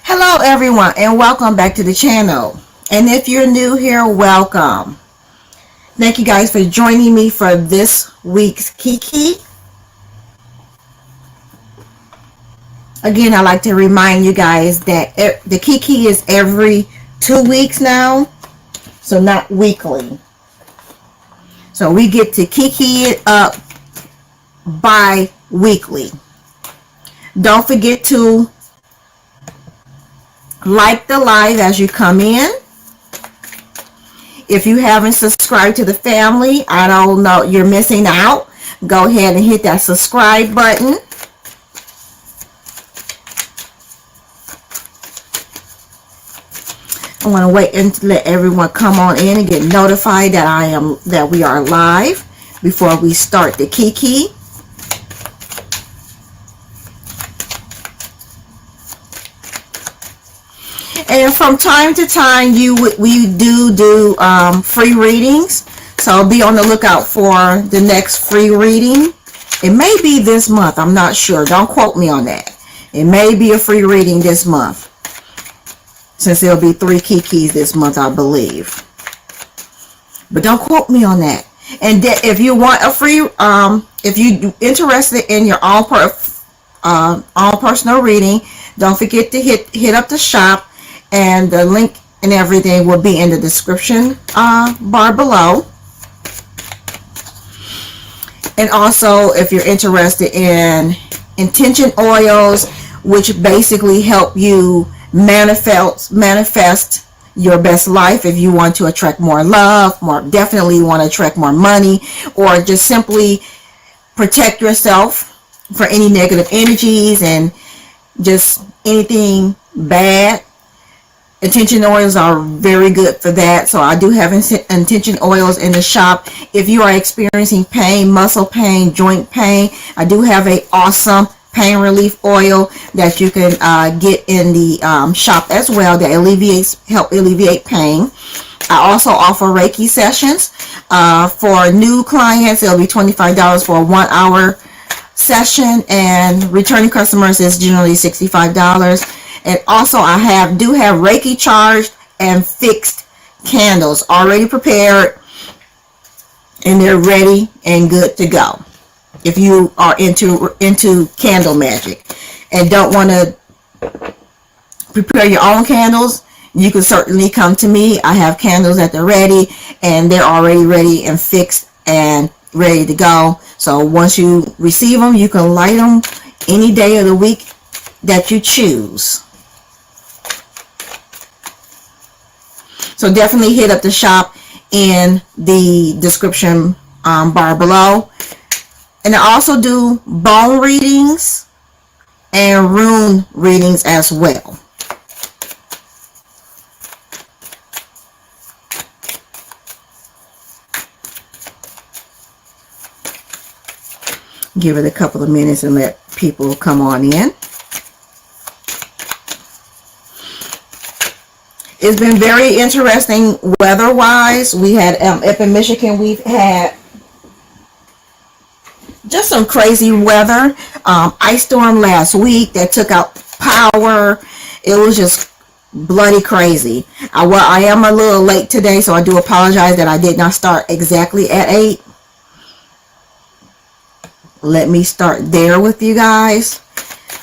Hello everyone, and welcome back to the channel. And if you're new here, welcome. Thank you guys for joining me for this week's Kii Ki. Again, I'd like to remind you guys that the Kii Ki is every 2 weeks now, so not weekly. So we get to Kii Ki it up bi-weekly. Don't forget to like the live as you come in. If you haven't subscribed to the family, I don't know, you're missing out. Go ahead and hit that subscribe button. I want to wait and let everyone come on in and get notified that we are live before we start the Kii Ki. And from time to time, we do free readings. So be on the lookout for the next free reading. It may be this month. I'm not sure. Don't quote me on that. It may be a free reading this month, since there'll be 3 Kii Kis this month, I believe. But don't quote me on that. And if you want a free, if you're interested in your own personal reading, don't forget to hit up the shop. And the link and everything will be in the description bar below. And also, if you're interested in intention oils, which basically help you manifest your best life. If you want to attract more love, definitely want to attract more money, or just simply protect yourself for any negative energies and just anything bad. Intention oils are very good for that. So I do have intention oils in the shop. If you are experiencing pain, muscle pain, joint pain, I do have an awesome pain relief oil that you can get in the shop as well, that help alleviate pain. I also offer Reiki sessions. For new clients, it'll be $25 for a 1-hour session, and returning customers is generally $65. And also I do have Reiki charged and fixed candles already prepared, and they're ready and good to go. If you are into candle magic and don't want to prepare your own candles, you can certainly come to me. I have candles that they're ready, and they're already ready and fixed and ready to go. So once you receive them, you can light them any day of the week that you choose. So definitely hit up the shop in the description bar below. And I also do bone readings and rune readings as well. Give it a couple of minutes and let people come on in. It's been very interesting weather-wise. We had up in Michigan, we've had just some crazy weather. Ice storm last week that took out power. It was just bloody crazy. I am a little late today, so I do apologize that I did not start exactly at 8. Let me start there with you guys.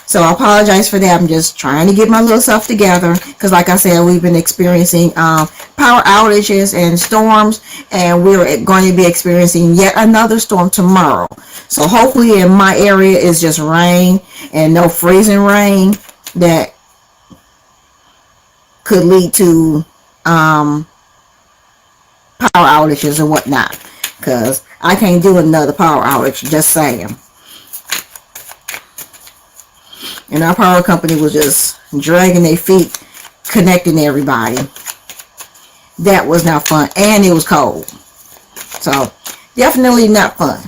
So I apologize for that. I'm just trying to get my little stuff together, because like I said, we've been experiencing power outages and storms, and we're going to be experiencing yet another storm tomorrow. So hopefully in my area it's just rain and no freezing rain that could lead to power outages or whatnot, because I can't do another power outage, just saying. And our power company was just dragging their feet, connecting everybody. That was not fun. And it was cold. So, definitely not fun.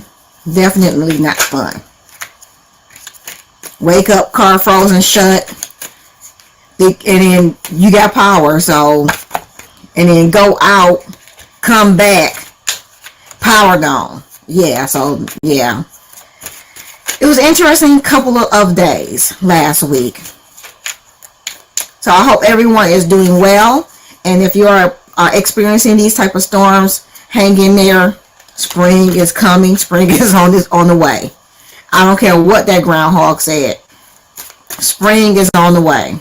Definitely not fun. Wake up, car frozen shut. And then you got power. So, and then go out, come back, power gone. Yeah, so, yeah. It was an interesting couple of days last week. So I hope everyone is doing well. And if you are experiencing these type of storms, hang in there. Spring is coming. Spring is on the way. I don't care what that groundhog said. Spring is on the way.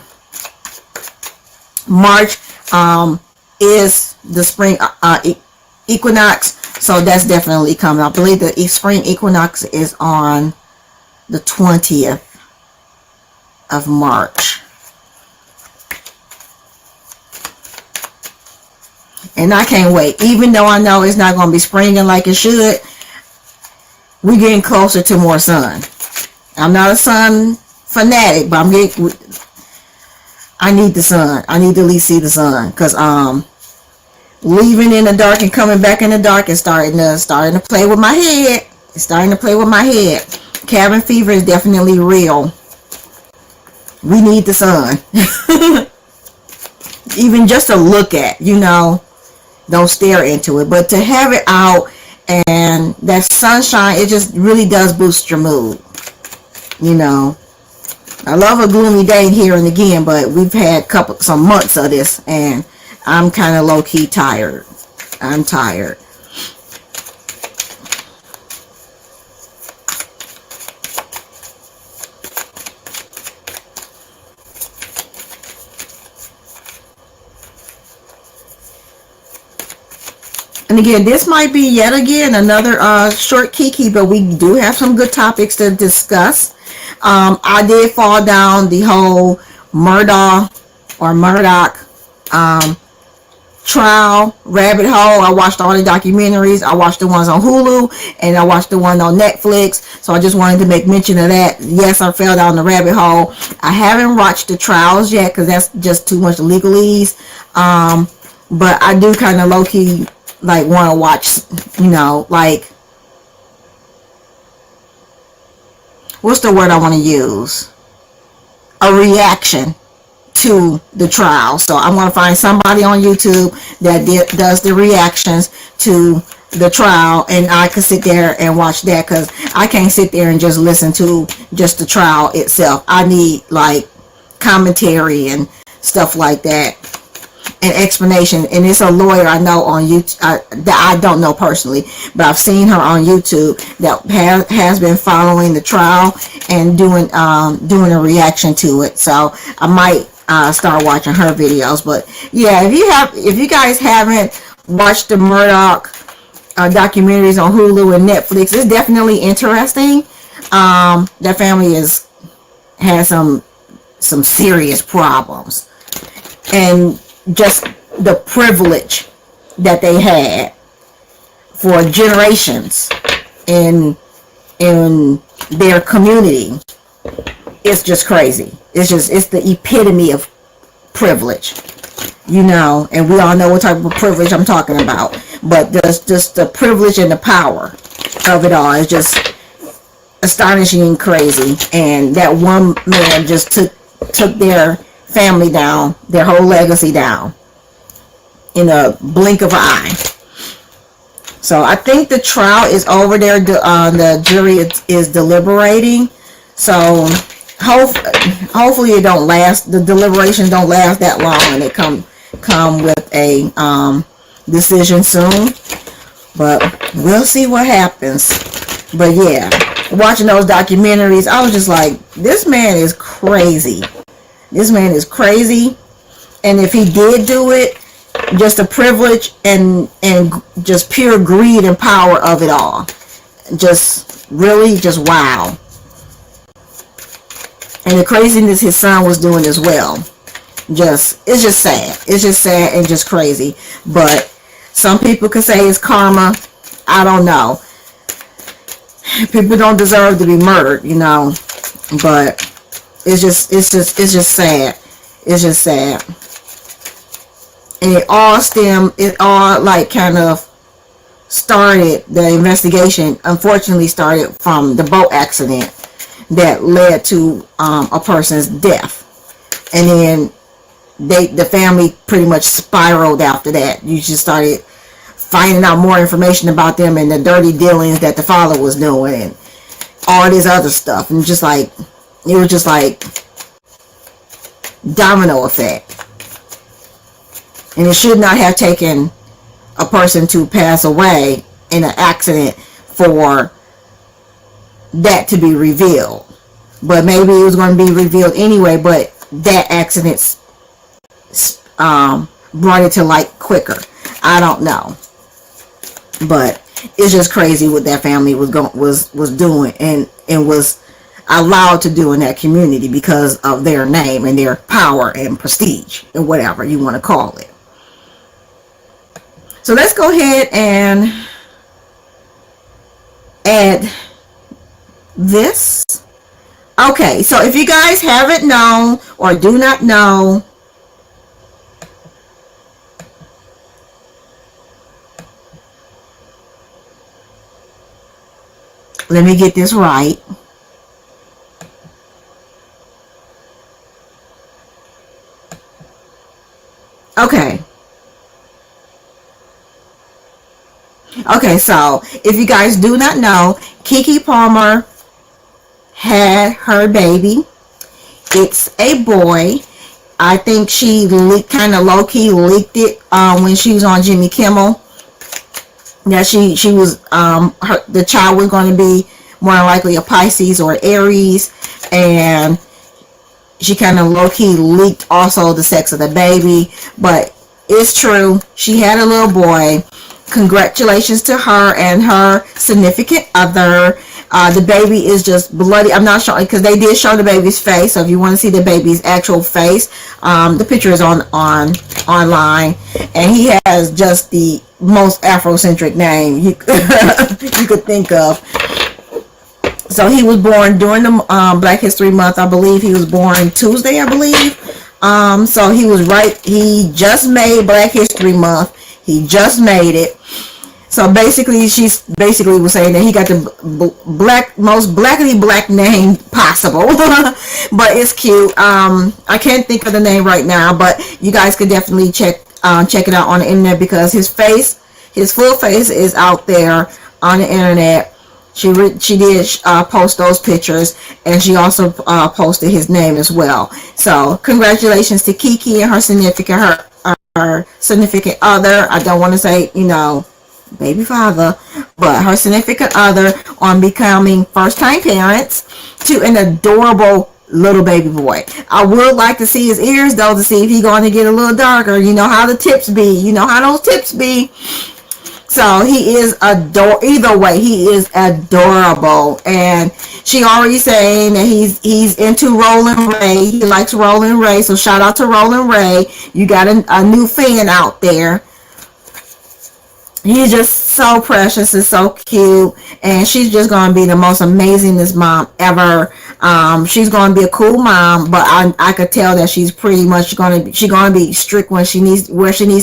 March is the spring equinox, so that's definitely coming. I believe the spring equinox is on the 20th of March. And I can't wait. Even though I know it's not going to be springing like it should, we're getting closer to more sun. I'm not a sun fanatic, but I need the sun. I need to at least see the sun, because leaving in the dark and coming back in the dark is starting to play with my head. It's starting to play with my head. Cabin fever is definitely real. We need the sun. Even just to look at, don't stare into it, but to have it out and that sunshine, it just really does boost your mood. I love a gloomy day here and again, but we've had some months of this, and I'm kind of low-key tired. I'm tired. And again, this might be yet again another short Kiki, but we do have some good topics to discuss. I did fall down the whole Murdoch trial rabbit hole. I watched all the documentaries. I watched the ones on Hulu, and I watched the one on Netflix. So I just wanted to make mention of that. Yes, I fell down the rabbit hole. I haven't watched the trials yet because that's just too much legalese. But I do kind of low-key want to watch, what's the word I want to use? A reaction to the trial. So I'm going to find somebody on YouTube that does the reactions to the trial, and I could sit there and watch that, because I can't sit there and just listen to just the trial itself. I need commentary and stuff like that, and explanation. And it's a lawyer I know on YouTube that I don't know personally, but I've seen her on YouTube that has been following the trial and doing a reaction to it. So I might start watching her videos. But yeah, if you guys haven't watched the Murdoch documentaries on Hulu and Netflix, it's definitely interesting. That family has some serious problems, and just the privilege that they had for generations in their community. It's just crazy. It's the epitome of privilege, and we all know what type of privilege I'm talking about. But just the privilege and the power of it all is just astonishing and crazy. And that one man just took their family down, their whole legacy down, in a blink of an eye. So I think the trial is over there. The jury is deliberating. So hopefully it don't last. The deliberations don't last that long, and they come with a decision soon. But we'll see what happens. But yeah, watching those documentaries, I was just like, this man is crazy. This man is crazy. And if he did do it, just the privilege and just pure greed and power of it all. Just really just wow. And the craziness his son was doing as well. It's just sad. It's just sad and just crazy. But some people could say it's karma. I don't know. People don't deserve to be murdered, But it's just sad. It's just sad. And it all kind of started, the investigation unfortunately started from the boat accident that led to a person's death. And then the family pretty much spiraled after that. You just started finding out more information about them and the dirty dealings that the father was doing, and all this other stuff, and just like, it was just like domino effect. And it should not have taken a person to pass away in an accident for that to be revealed. But maybe it was going to be revealed anyway, but that accident brought it to light quicker. I don't know, but it's just crazy what that family was doing and was allowed to do in that community because of their name and their power and prestige and whatever you want to call it. So let's go ahead and add this. Okay, so if you guys haven't known or do not know, let me get this right. Okay. Okay, so if you guys do not know, Keke Palmer had her baby. It's a boy. I think she kind of low-key leaked it when she was on Jimmy Kimmel. That she was the child was going to be more than likely a Pisces or Aries, and she kind of low-key leaked also the sex of the baby. But it's true, she had a little boy. Congratulations to her and her significant other. The baby is just bloody. I'm not showing because they did show the baby's face. So if you want to see the baby's actual face, the picture is online, and he has just the most Afrocentric name you could think of. So he was born during the Black History Month. I believe he was born Tuesday, I believe. So he was right. He just made Black History Month. He just made it. So basically, she's basically was saying that he got the most blackity black name possible. But it's cute. I can't think of the name right now, but you guys could definitely check it out on the internet because his full face is out there on the internet. She did post those pictures, and she also posted his name as well. So congratulations to Kiki and her significant other. I don't want to say, baby father, but her significant other on becoming first-time parents to an adorable little baby boy. I would like to see his ears though, to see if he's going to get a little darker. You know how the tips be. You know how those tips be. So he is either way, he is adorable. And she already saying that he's into Roland Ray. He likes Roland Ray. So shout out to Roland Ray. You got a new fan out there. He's just so precious and so cute, and she's just going to be the most amazingest mom ever. She's going to be a cool mom, but I could tell that she's pretty much going to be strict where she needs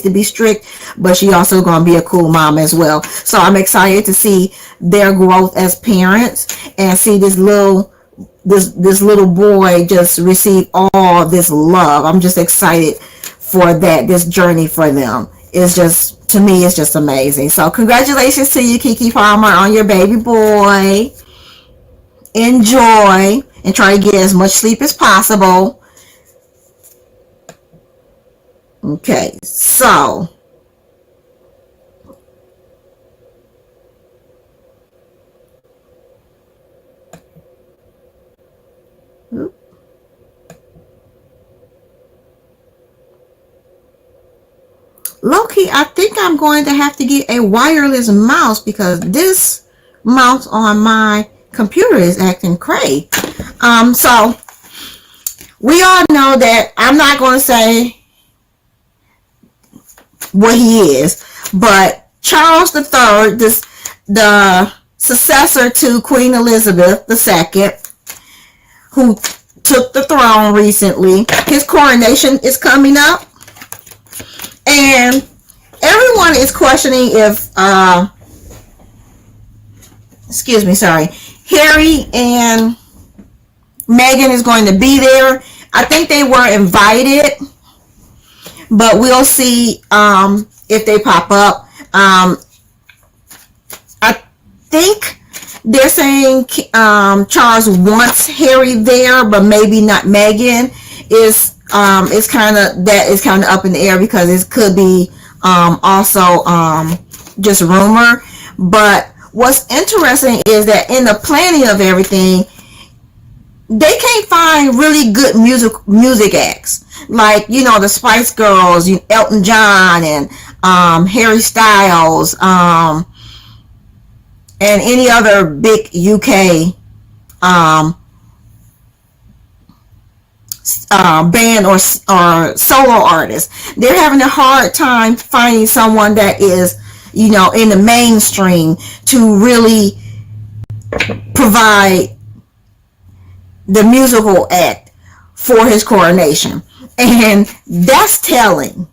to be strict, but she also going to be a cool mom as well. So I'm excited to see their growth as parents and see this little boy just receive all this love. I'm just excited for this journey for them. It's just, to me, it's just amazing. So congratulations to you, Keke Palmer, on your baby boy. Enjoy and try to get as much sleep as possible. Okay, so low-key, I think I'm going to have to get a wireless mouse because this mouse on my computer is acting cray. So we all know that I'm not going to say what he is, but Charles III, the successor to Queen Elizabeth II, who took the throne recently, his coronation is coming up. And everyone is questioning if, Harry and Meghan is going to be there. I think they were invited, but we'll see if they pop up. I think they're saying Charles wants Harry there, but maybe not Meghan. It's kind of up in the air because it could be also just rumor. But what's interesting is that in the planning of everything, they can't find really good music acts, like, you know, the Spice Girls, Elton John and Harry Styles, and any other big UK band or solo artist. They're having a hard time finding someone that is, you know, in the mainstream to really provide the musical act for his coronation. And that's telling.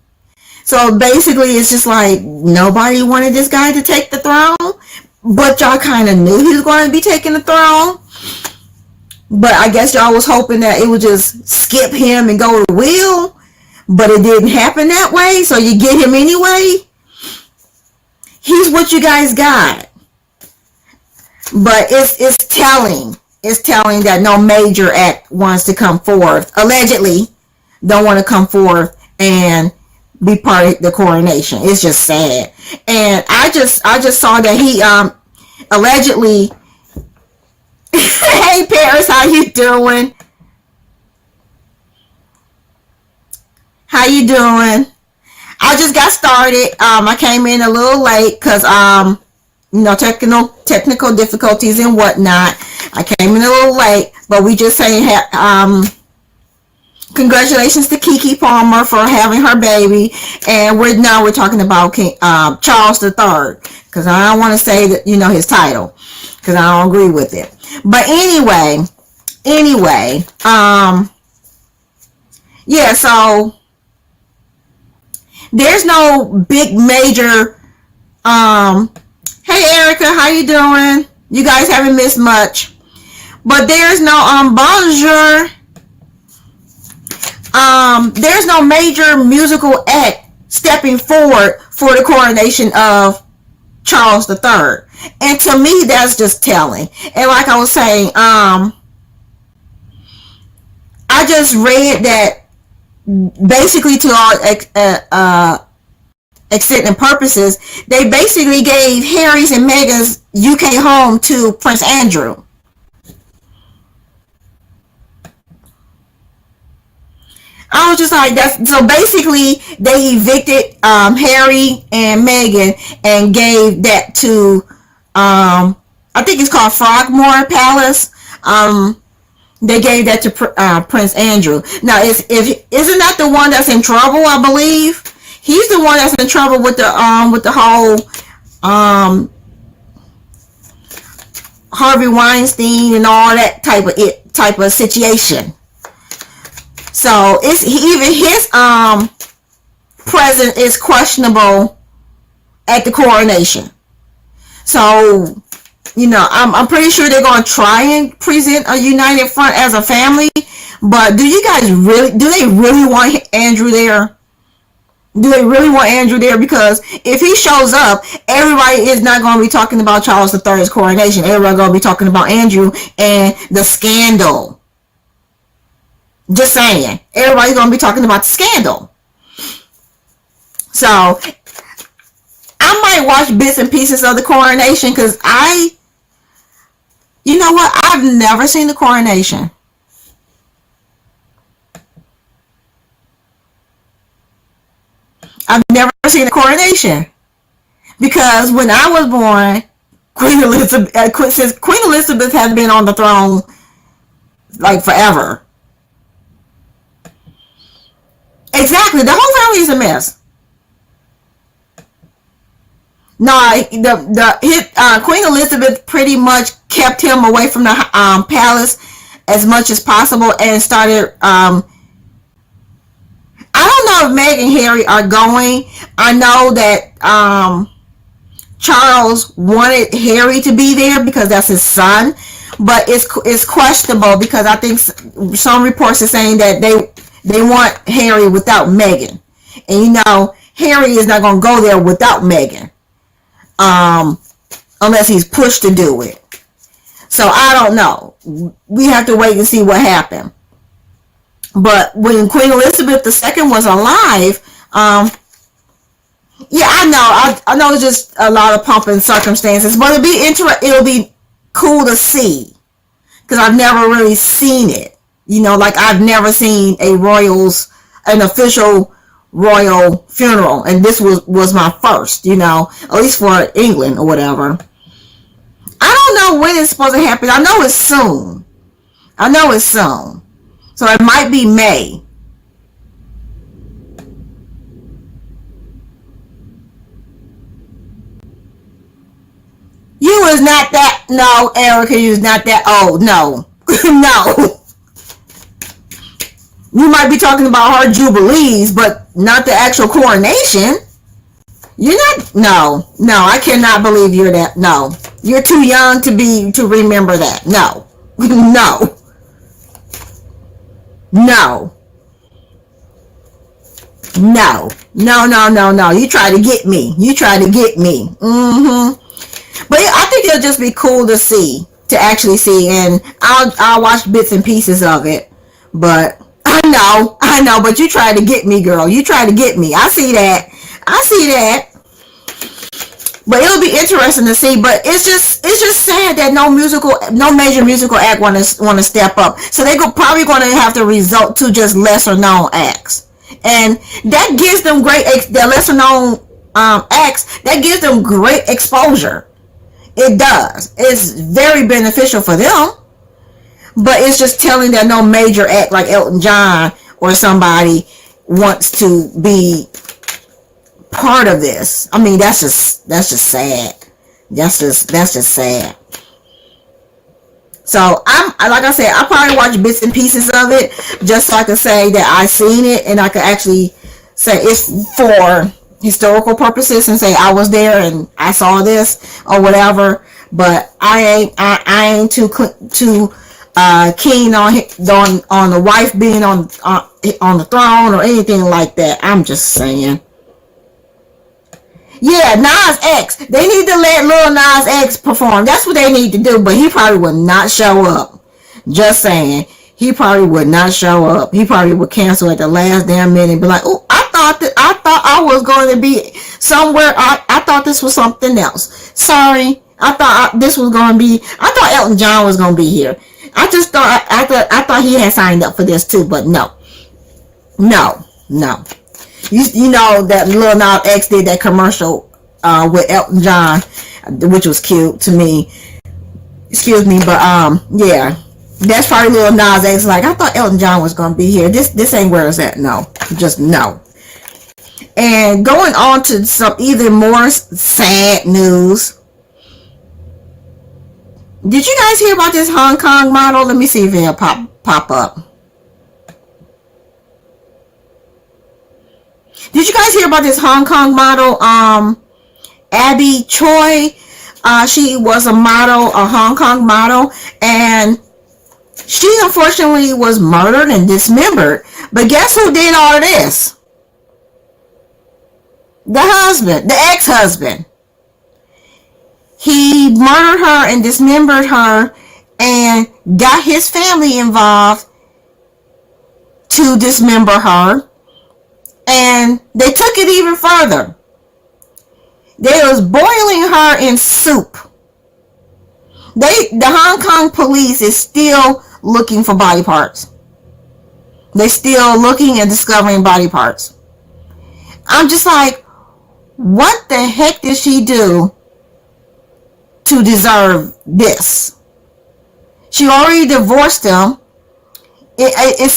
So basically it's just like nobody wanted this guy to take the throne, but y'all kind of knew he was going to be taking the throne. But I guess y'all was hoping that it would just skip him and go to Will, but it didn't happen that way, so you get him anyway. He's what you guys got. But it's telling. It's telling that no major act wants to come forth, allegedly don't want to come forth and be part of the coronation. It's just sad. And I just saw that he allegedly hey Paris, how you doing? How you doing? I just got started. I came in a little late because you know, technical difficulties and whatnot. I came in a little late, but we just saying congratulations to Kii Ki Palmer for having her baby, and we're talking about Charles III, because I don't want to say that, you know, his title, because I don't agree with it. But anyway, yeah. So there's no big major. Hey Erica, how you doing? You guys haven't missed much. But there's no bonjour. There's no major musical act stepping forward for the coronation of Charles III. And to me, that's just telling. And like I was saying, I just read that basically, to all extent and purposes, they basically gave Harry's and Meghan's UK home to Prince Andrew. I was just like, that's so basically they evicted Harry and Meghan and gave that to I think it's called Frogmore Palace. They gave that to Prince Andrew. Now, isn't that the one that's in trouble? I believe he's the one that's in trouble with the whole Harvey Weinstein and all that type of situation. So even his presence is questionable at the coronation. So, you know, I'm pretty sure they're going to try and present a united front as a family. But do they really want Andrew there? Do they really want Andrew there? Because if he shows up, everybody is not going to be talking about Charles III's coronation. Everybody's going to be talking about Andrew and the scandal. Just saying. Everybody's going to be talking about the scandal. So, I might watch bits and pieces of the coronation because you know what? I've never seen the coronation. I've never seen the coronation. Because when I was born, Queen Elizabeth has been on the throne like forever. Exactly. The whole family is a mess. No, Queen Elizabeth pretty much kept him away from the palace as much as possible and started. I don't know if Meghan and Harry are going. I know that Charles wanted Harry to be there because that's his son, but it's questionable because I think some reports are saying that they want Harry without Meghan, and you know Harry is not going to go there without Meghan. Unless he's pushed to do it. So I don't know. We have to wait and see what happened. But when Queen Elizabeth II was alive, yeah, I know. I know it's just a lot of pomp and circumstances, but it'll be cool to see, because I've never really seen it. You know, like I've never seen an official royal funeral, and this was my first, you know, at least for England or whatever. I don't know when it's supposed to happen. I know it's soon. So it might be May. You was not that, no, Erica, you was not that old, no. No. You might be talking about her jubilees, but not the actual coronation. You're not, no, I cannot believe you're that, no. You're too young to remember that, no. No. No. No. You try to get me. But I think it'll just be cool to actually see, and I'll watch bits and pieces of it. But I know, but you try to get me, girl. You try to get me. I see that. But it'll be interesting to see. But it's just sad that no major musical act want to step up. So they're probably going to have to resort to just lesser known acts, and that gives them the lesser known acts. That gives them great exposure. It does. It's very beneficial for them. But it's just telling that no major act like Elton John or somebody wants to be part of this. I mean, that's just sad. That's just sad. So like I said, I probably watch bits and pieces of it just so I can say that I seen it, and I could actually say it's for historical purposes and say I was there and I saw this or whatever. But I ain't too keen on the wife being on the throne or anything like that. I'm just saying. Yeah, Nas X. They need to let Lil Nas X perform. That's what they need to do. But he probably would not show up. Just saying. He probably would not show up. He probably would cancel at the last damn minute and be like, oh, I thought I was going to be somewhere. I thought this was something else. Sorry. I thought Elton John was going to be here. I thought he had signed up for this too, but no. You know that Lil Nas X did that commercial with Elton John, which was cute to me. Excuse me, but yeah, that's probably Lil Nas X. Like, I thought Elton John was gonna be here. This ain't where it's at. No, just no. And going on to some even more sad news. Did you guys hear about this Hong Kong model? Let me see if it'll pop up. Did you guys hear about this Hong Kong model, Abby Choi? She was a Hong Kong model, and she unfortunately was murdered and dismembered. But guess who did all of this? The husband, the ex-husband. He murdered her and dismembered her and got his family involved to dismember her. And they took it even further. They was boiling her in soup. The Hong Kong police is still looking for body parts. They're still looking and discovering body parts. I'm just like, what the heck did she do to deserve this? She already divorced him. It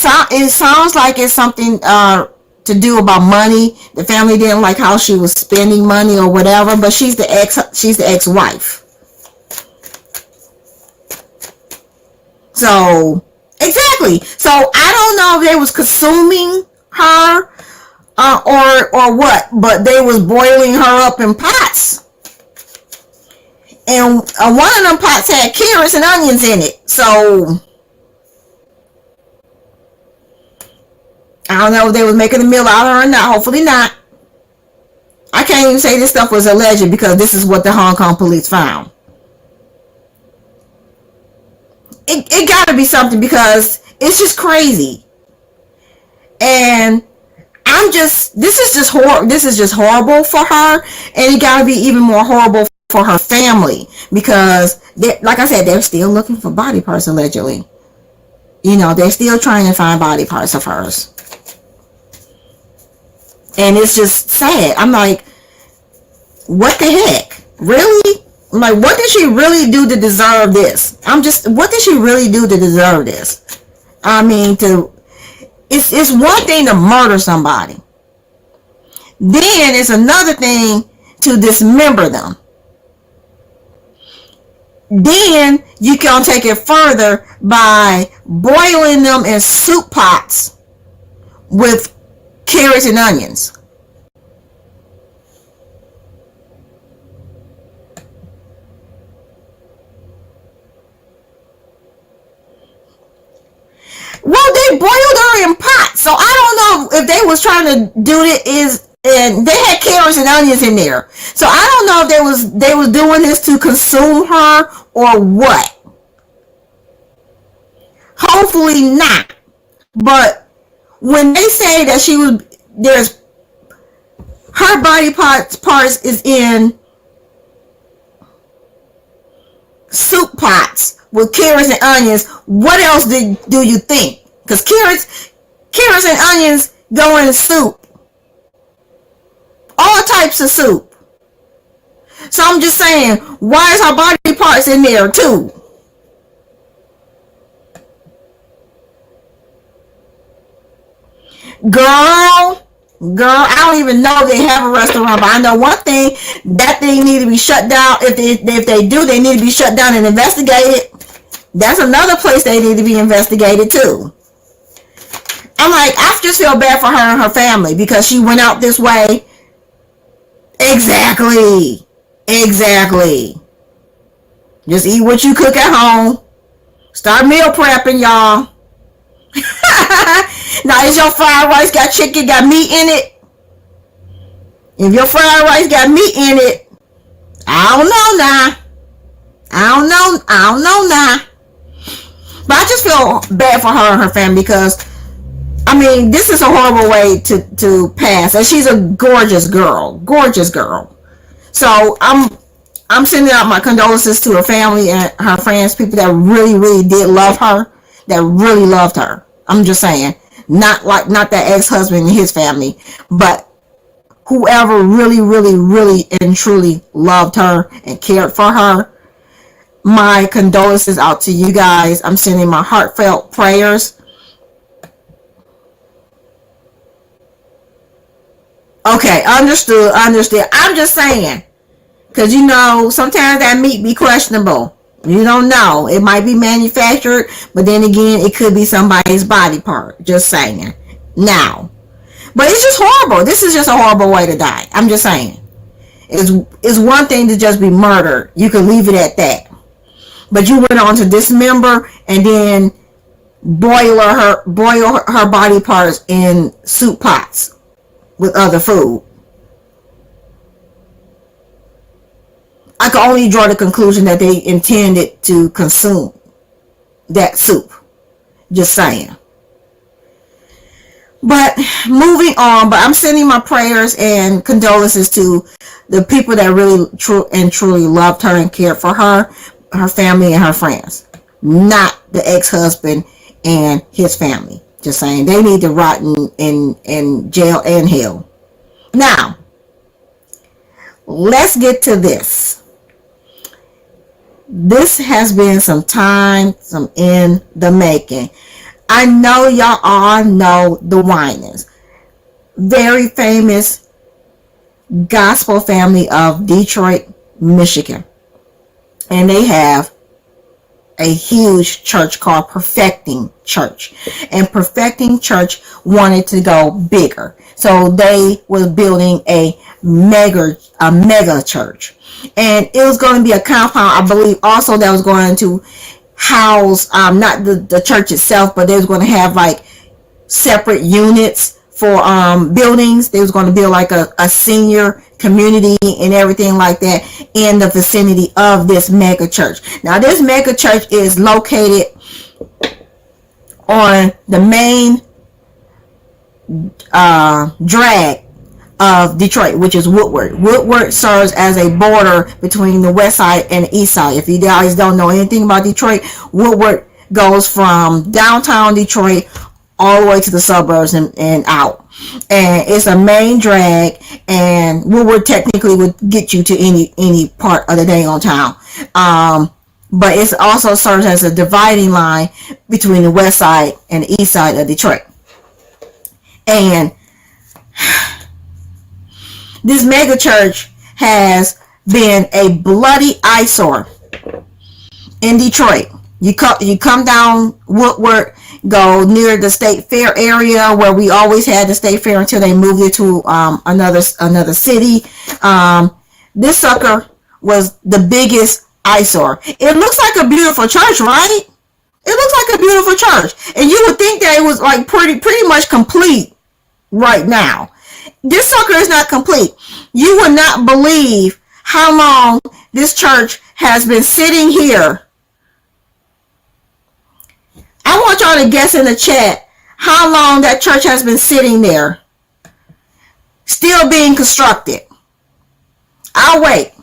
sounds like it's something to do about money. The family didn't like how she was spending money or whatever, but she's the ex-wife. So exactly. So I don't know if they was consuming her or what, but they was boiling her up in pots. And one of them pots had carrots and onions in it. So I don't know if they was making a meal out of her or not. Hopefully not. I can't even say this stuff was alleged because this is what the Hong Kong police found. it got to be something, because it's just crazy. And this is just horrible for her, and it got to be even more horrible for her family, because like I said, they're still looking for body parts, allegedly. You know, they're still trying to find body parts of hers. And it's just sad. I'm like, what the heck? Really? I'm like, what did she really do to deserve this? What did she really do to deserve this? I mean, it's one thing to murder somebody. Then it's another thing to dismember them. Then you can take it further by boiling them in soup pots with carrots and onions. Well, they boiled her in pots, so I don't know if they was trying to do it and they had carrots and onions in there. So I don't know if they was doing this to consume her or what. Hopefully not. But when they say that there's her body parts is in soup pots with carrots and onions, what else do you think? Because carrots and onions go in soup. All types of soup. So I'm just saying, why is her body parts in there too? Girl, I don't even know if they have a restaurant, but I know one thing, that thing need to be shut down. If they do, they need to be shut down and investigated. That's another place they need to be investigated too. I'm like, I just feel bad for her and her family because she went out this way. Exactly. Just eat what you cook at home. Start meal prepping, y'all. Now, is your fried rice got chicken, got meat in it? If your fried rice got meat in it, I don't know now. But I just feel bad for her and her family because, I mean, this is a horrible way to pass. And she's a gorgeous girl. So I'm sending out my condolences to her family and her friends, people that really, really did love her, that really loved her. I'm just saying, not that ex-husband and his family, but whoever really, really, really and truly loved her and cared for her. My condolences out to you guys. I'm sending my heartfelt prayers. Okay, understood. I'm just saying, because you know, sometimes that meat be questionable. You don't know. It might be manufactured, but then again, it could be somebody's body part. Just saying. Now, but it's just horrible. This is just a horrible way to die. I'm just saying. It's one thing to just be murdered. You can leave it at that. But you went on to dismember and then boil her body parts in soup pots with other food. I can only draw the conclusion that they intended to consume that soup. Just saying. But moving on, but I'm sending my prayers and condolences to the people that really truly loved her and cared for her family and her friends. Not the ex-husband and his family. Just saying, they need to rot in jail and hell. Now, let's get to this. This has been some in the making. I know y'all all know the Winans. Very famous gospel family of Detroit, Michigan. And they have a huge church called Perfecting Church. And Perfecting Church wanted to go bigger. So they were building a mega church. And it was going to be a compound, I believe, also that was going to house, not the church itself, but they was going to have like separate units for buildings. They was going to build like a senior community and everything like that in the vicinity of this mega church. Now, this mega church is located on the main drag of Detroit, which is Woodward. Woodward serves as a border between the west side and the east side. If you guys don't know anything about Detroit, Woodward goes from downtown Detroit all the way to the suburbs and out. And it's a main drag, and Woodward technically would get you to any part of the dang on town. But it also serves as a dividing line between the west side and the east side of Detroit. And this mega church has been a bloody eyesore in Detroit. You come down Woodward, go near the State Fair area where we always had the State Fair until they moved it to another city. This sucker was the biggest eyesore. It looks like a beautiful church, right? It looks like a beautiful church, and you would think that it was like pretty much complete right now. This sucker is not complete. You would not believe how long this church has been sitting here. I want y'all to guess in the chat how long that church has been sitting there, still being constructed. I'll wait.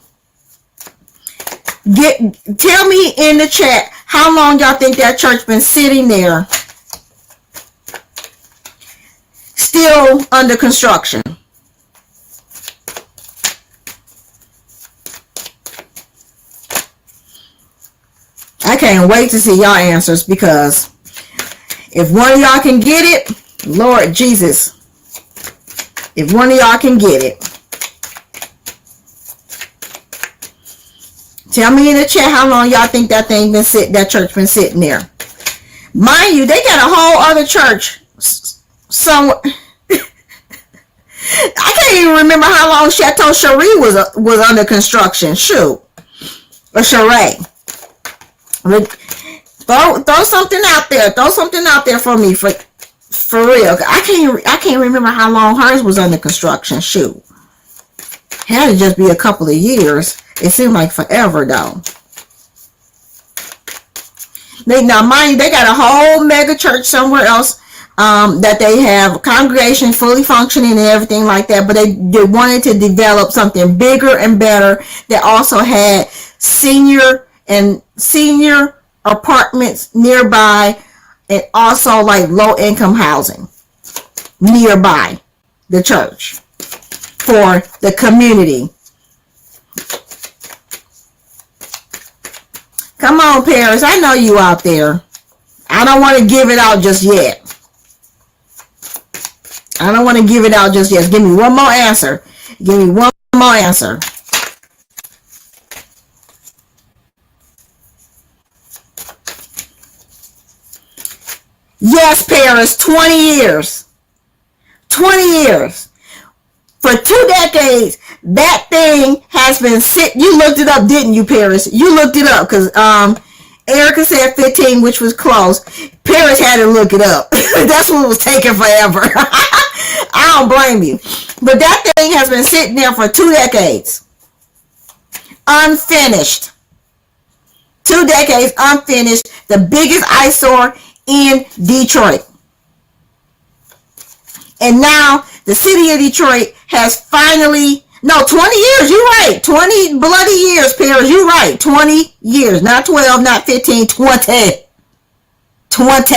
Tell me in the chat how long y'all think that church been sitting there, still under construction. I can't wait to see y'all answers, because if one of y'all can get it, Lord Jesus, if one of y'all can get it, tell me in the chat how long y'all think that church been sitting there. Mind you, they got a whole other church somewhere. I can't even remember how long Chateau Cherie was under construction. Shoot, or Cherie. Throw something out there. Throw something out there for me, for real. I can't remember how long hers was under construction. Shoot, it had to just be a couple of years. It seemed like forever though. Now mind you, they got a whole mega church somewhere else that they have a congregation fully functioning and everything like that, but they wanted to develop something bigger and better that also had senior apartments nearby, and also like low income housing nearby the church for the community. Come on, Paris, I know you out there. I don't want to give it out just yet. I don't want to give it out just yet. Give me one more answer. Give me one more answer. Yes, Paris, 20 years. 20 years. For 2 decades, that thing has been sitting. You looked it up, didn't you, Paris? You looked it up, because Erica said 15, which was close. Paris had to look it up. That's what was taking forever. I don't blame you. But that thing has been sitting there for 2 decades. Unfinished. 2 decades unfinished. The biggest eyesore in Detroit. And now the city of Detroit has finally, 20 years, you're right. 20 bloody years, Paris, you're right. 20 years, not 12, not 15, 20. 20.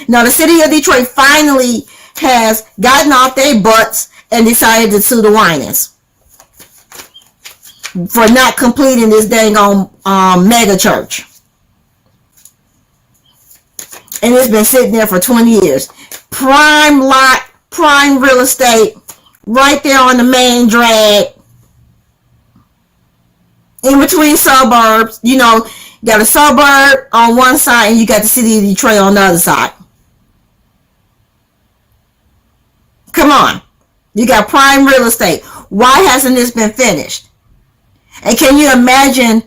Now the city of Detroit finally has gotten off their butts and decided to sue the Winans for not completing this dang on mega church. And it's been sitting there for 20 years. Prime lot, prime real estate, right there on the main drag. In between suburbs, you got a suburb on one side and you got the city of Detroit on the other side. Come on. You got prime real estate. Why hasn't this been finished? And can you imagine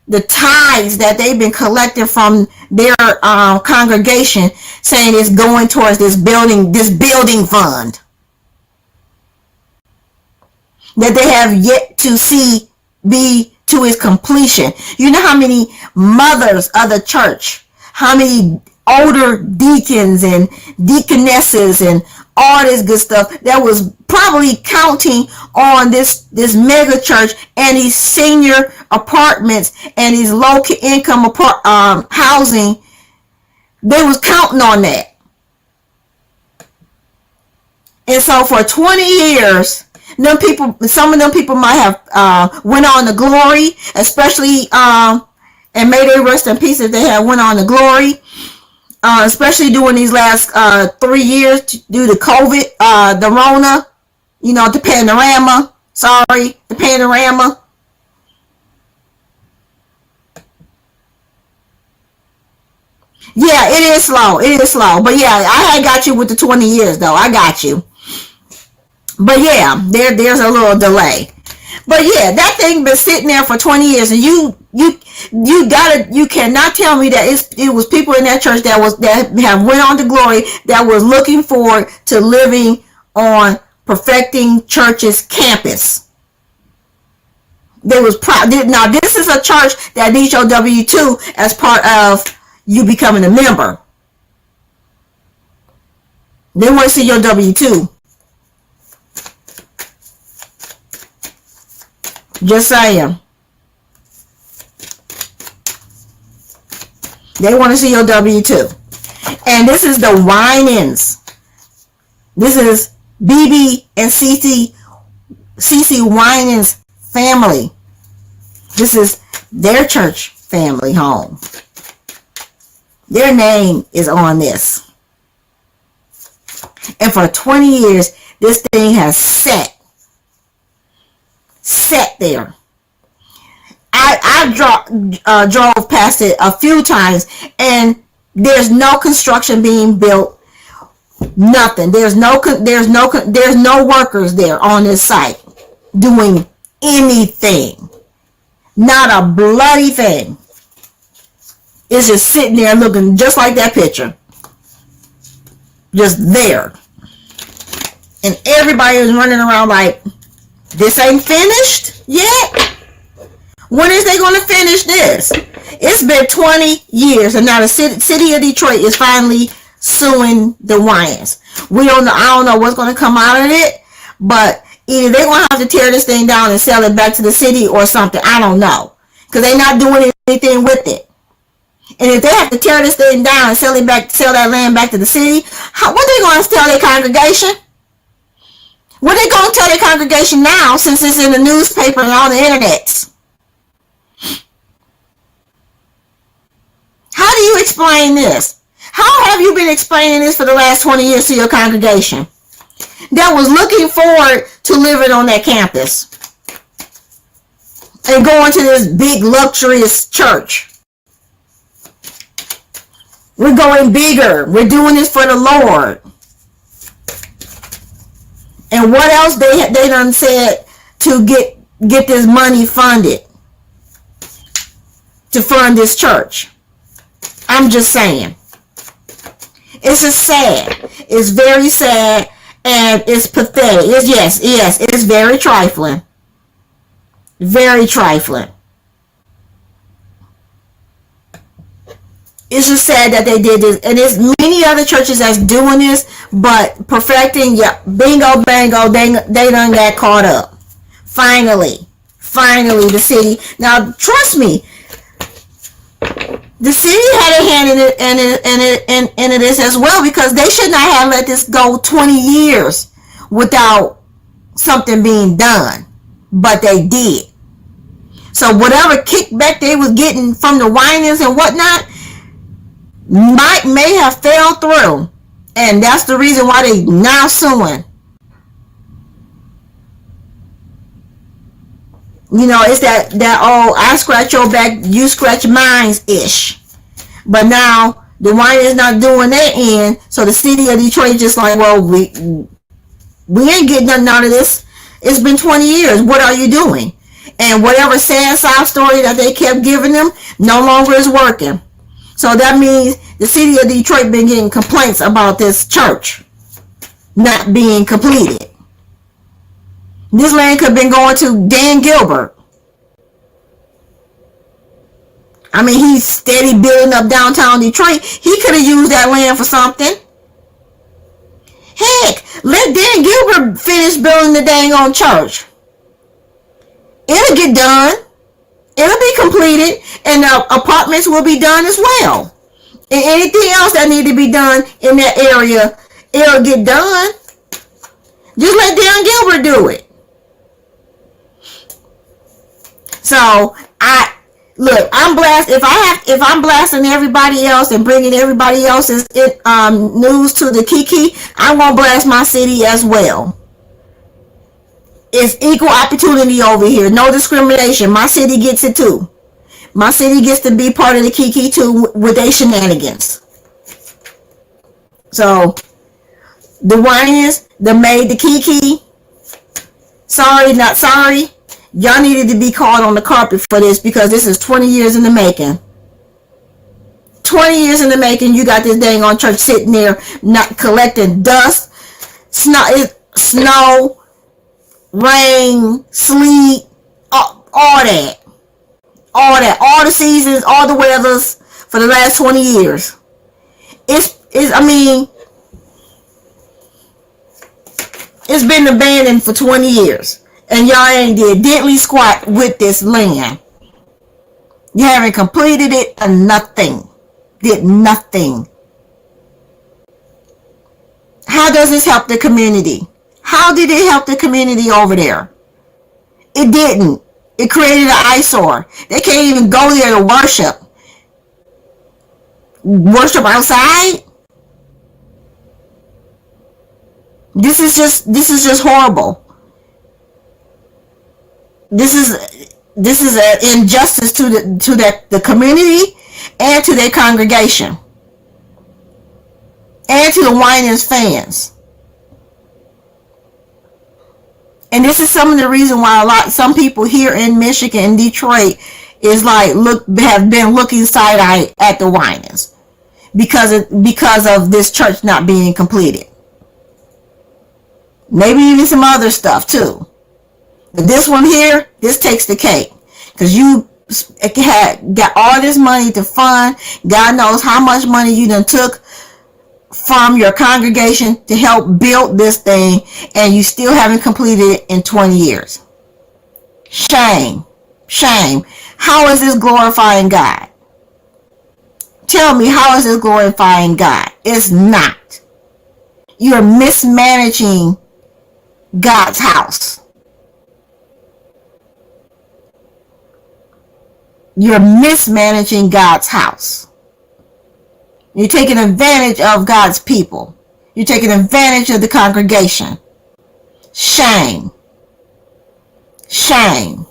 the tithes that they've been collecting from their congregation, saying it's going towards this building fund that they have yet to see be to its completion? You know how many mothers of the church, how many older deacons and deaconesses and all this good stuff that was probably counting on this mega church and these senior apartments and these low income housing. They was counting on that. And so for 20 years, some of them people might have went on to glory, especially and may they rest in peace if they had went on to glory. Especially during these last 3 years due to COVID, the Rona, the panorama. The panorama. Yeah, it is slow. It is slow. But yeah, I had got you with the 20 years though. I got you. But yeah, there's a little delay. But yeah, that thing been sitting there for 20 years, and you cannot tell me that it was people in that church that have went on to glory that was looking forward to living on Perfecting Church's campus. They was proud. Now this is a church that needs your W-2 as part of you becoming a member. They want to see your W-2. Just saying. They want to see your W-2. And this is the Winans. This is BB and CC Winans family. This is their church family home. Their name is on this. And for 20 years, this thing has sat there. I drove past it a few times, and there's no construction being built. Nothing. There's no workers there on this site doing anything. Not a bloody thing. It's just sitting there looking just like that picture. Just there. And everybody is running around like, this ain't finished yet? When is they going to finish this? It's been 20 years, and now the city of Detroit is finally suing the Winans. I don't know what's going to come out of it, but either they're going to have to tear this thing down and sell it back to the city or something. I don't know, because they're not doing anything with it. And if they have to tear this thing down and sell that land back to the city, what are they going to tell their congregation? What are they going to tell their congregation now, since it's in the newspaper and on the internet? How do you explain this? How have you been explaining this for the last 20 years to your congregation that was looking forward to living on that campus and going to this big luxurious church? We're going bigger. We're doing this for the Lord. And what else they done said to get this money funded to fund this church? I'm just saying. It's just sad. It's very sad, and it's pathetic. Yes, it's very trifling. Very trifling. It's just sad that they did this, and there's many other churches that's doing this, but Perfecting, yeah, bingo, bango, they done got caught up. Finally, the city. Now, trust me, the city had a hand in this as well, because they should not have let this go 20 years without something being done, but they did. So whatever kickback they was getting from the Winans and whatnot may have fell through, and that's the reason why they now suing. It's that oh, I scratch your back, you scratch mine's ish. But now the Winans not doing their end, so the city of Detroit just like, well, we ain't getting nothing out of this. It's been 20 years. What are you doing? And whatever sad sob story that they kept giving them no longer is working. So that means the city of Detroit been getting complaints about this church not being completed. This land could have been going to Dan Gilbert. I mean, he's steady building up downtown Detroit. He could have used that land for something. Heck, let Dan Gilbert finish building the dang on church. It'll get done. It'll be completed, and the apartments will be done as well. And anything else that need to be done in that area, it'll get done. Just let Dan Gilbert do it. So I'm blessed. If I'm blasting everybody else and bringing everybody else's news to the Kii Ki, I'm gonna blast my city as well. It's equal opportunity over here. No discrimination. My city gets it too. My city gets to be part of the Kii Ki too with their shenanigans. So the Winans that made the Kii Ki, sorry, not sorry. Y'all needed to be called on the carpet for this, because this is 20 years in the making. 20 years in the making. You got this dang on church sitting there not collecting dust, snow, rain, sleet, all that. All the seasons, all the weathers for the last 20 years. It's been abandoned for 20 years. And y'all ain't did diddly squat with this land. You haven't completed it or nothing. Did nothing. How does this help the community? How did it help the community over there? It didn't. It created an eyesore. They can't even go there to worship. Worship outside? This is just horrible. This is an injustice to the community and to their congregation and to the Winans fans. And this is some of the reason why some people here in Michigan and Detroit is have been looking side-eye at the Winans because of this church not being completed. Maybe even some other stuff too. But this one here, this takes the cake. Because you got all this money to fund. God knows how much money you done took from your congregation to help build this thing. And you still haven't completed it in 20 years. Shame. Shame. How is this glorifying God? Tell me, how is this glorifying God? It's not. You're mismanaging God's house. You're mismanaging God's house. You're taking advantage of God's people. You're taking advantage of the congregation. Shame. Shame.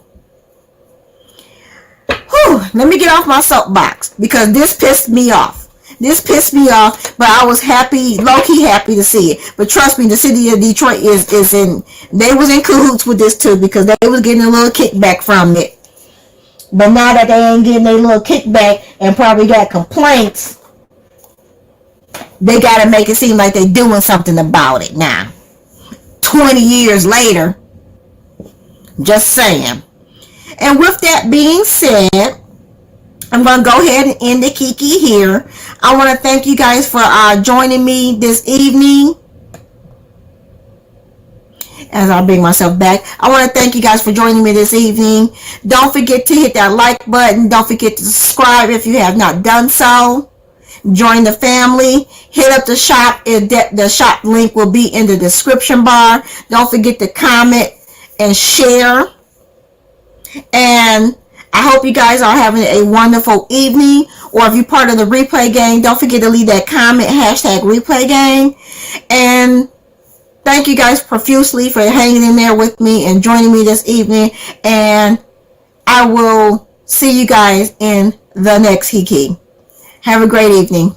Whew, let me get off my soapbox because this pissed me off. This pissed me off, but I was happy, low-key happy to see it. But trust me, the city of Detroit they was in cahoots with this too, because they was getting a little kickback from it. But now that they ain't getting their little kickback and probably got complaints, they got to make it seem like they're doing something about it now. 20 years later. Just saying. And with that being said, I'm going to go ahead and end the Kii Ki here. I want to thank you guys for joining me this evening. As I bring myself back, I want to thank you guys for joining me this evening. Don't forget to hit that like button. Don't forget to subscribe if you have not done so. Join the family. Hit up the shop. The shop link will be in the description bar. Don't forget to comment and share. And I hope you guys are having a wonderful evening. Or if you're part of the replay gang, don't forget to leave that comment, #replay gang. And thank you guys profusely for hanging in there with me and joining me this evening. And I will see you guys in the next Kii Ki. Have a great evening.